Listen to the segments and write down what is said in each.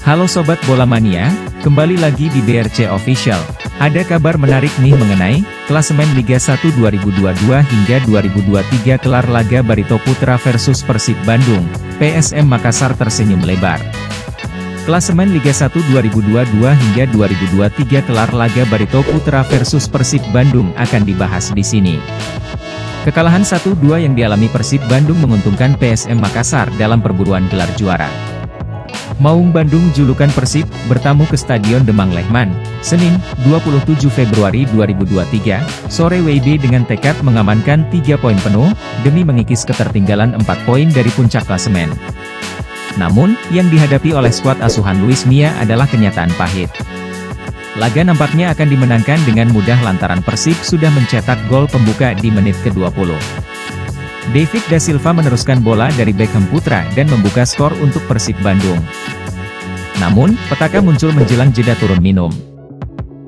Halo Sobat Bola Mania, kembali lagi di BRC Official. Ada kabar menarik nih mengenai klasemen Liga 1 2022 hingga 2023 kelar laga Barito Putra versus Persib Bandung. PSM Makassar tersenyum lebar. Klasemen Liga 1 2022 hingga 2023 kelar laga Barito Putra versus Persib Bandung akan dibahas di sini. Kekalahan 1-2 yang dialami Persib Bandung menguntungkan PSM Makassar dalam perburuan gelar juara. Maung Bandung julukan Persib, bertamu ke Stadion Demang Lehman, Senin, 27 Februari 2023, sore WIB dengan tekad mengamankan 3 poin penuh, demi mengikis ketertinggalan 4 poin dari puncak klasemen. Namun, yang dihadapi oleh skuad asuhan Luis Mia adalah kenyataan pahit. Laga nampaknya akan dimenangkan dengan mudah lantaran Persib sudah mencetak gol pembuka di menit ke-20. David Da Silva meneruskan bola dari Beckham Putra dan membuka skor untuk Persib Bandung. Namun, petaka muncul menjelang jeda turun minum.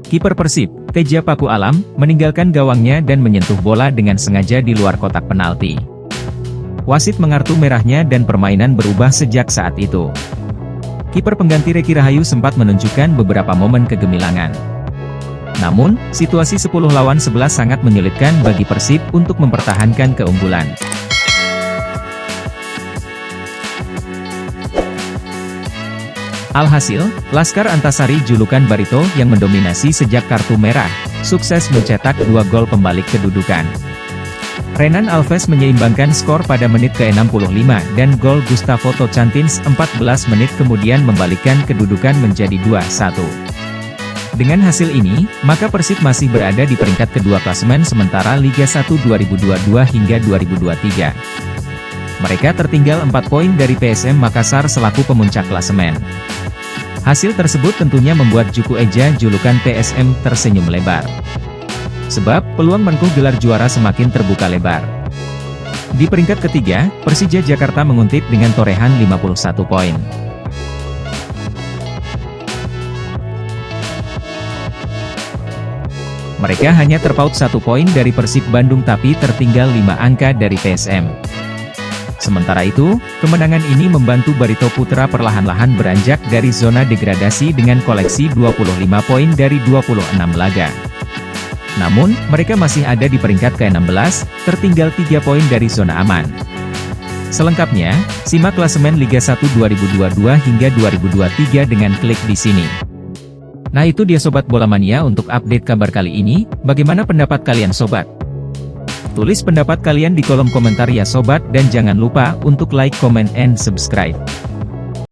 Kiper Persib, Teja Paku Alam, meninggalkan gawangnya dan menyentuh bola dengan sengaja di luar kotak penalti. Wasit mengartu merahnya dan permainan berubah sejak saat itu. Kiper pengganti Reki Rahayu sempat menunjukkan beberapa momen kegemilangan. Namun, situasi 10 lawan 11 sangat menyulitkan bagi Persib untuk mempertahankan keunggulan. Alhasil, Laskar Antasari julukan Barito yang mendominasi sejak kartu merah, sukses mencetak 2 gol pembalik kedudukan. Renan Alves menyeimbangkan skor pada menit ke-65 dan gol Gustavo Tocantins 14 menit kemudian membalikkan kedudukan menjadi 2-1. Dengan hasil ini, maka Persib masih berada di peringkat kedua klasemen sementara Liga 1 2022 hingga 2023. Mereka tertinggal 4 poin dari PSM Makassar selaku pemuncak klasemen. Hasil tersebut tentunya membuat Juku Eja julukan PSM tersenyum lebar. Sebab, peluang menempuh gelar juara semakin terbuka lebar. Di peringkat ketiga, Persija Jakarta menguntit dengan torehan 51 poin. Mereka hanya terpaut 1 poin dari Persib Bandung tapi tertinggal 5 angka dari PSM. Sementara itu, kemenangan ini membantu Barito Putra perlahan-lahan beranjak dari zona degradasi dengan koleksi 25 poin dari 26 laga. Namun, mereka masih ada di peringkat ke-16, tertinggal 3 poin dari zona aman. Selengkapnya, simak klasemen Liga 1 2022 hingga 2023 dengan klik di sini. Nah itu dia Sobat Bola Mania untuk update kabar kali ini, bagaimana pendapat kalian Sobat? Tulis pendapat kalian di kolom komentar ya Sobat dan jangan lupa untuk like, comment, and subscribe.